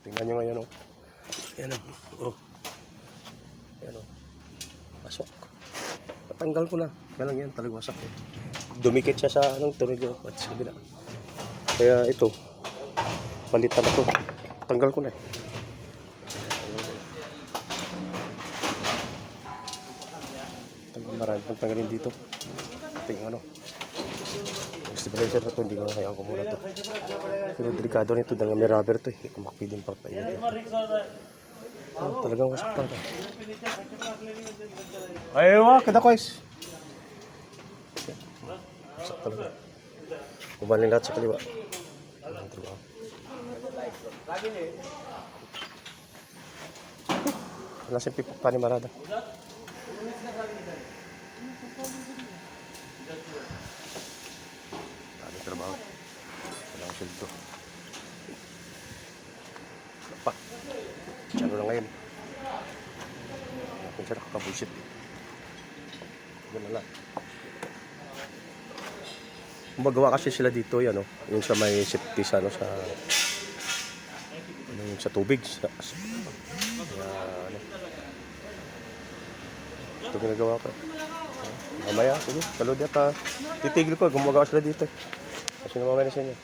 Tingnan nyo ngayon, oh. Ayan, oh. Ayan, oh. Pasok. Patanggal ko na. Kaya lang yan, talagang wasak. Eh. Dumikit siya sa anong tornilyo at sa kabila. Kaya ito, palitan na to. Tanggal ko na. Marami pang tanggalin dito. Tingnan ano. Stabilizer na to, hindi ko kayaan ko muna to. Pero delikado nito dahil may rubber to eh. Kumakpi din pa painit. Talagang wasak pa. Ayaw, kada ko is. Wasak talaga. Kumaling lahat sa kaliwa. Wala siyang pipok pa ni Marada. Daming trabaho. Walang sweldo. Pa. Ano na ngayon? Kung siya nakakabullshit eh. Ganun lang. Magawa kasi sila dito yan, yung sa may safety sa ano, sa tubig sa ito ginagawa ko. Mamaya, sige, kalod yata titigil ko, gumagawa sila dito kasi namamaya na sa inyo.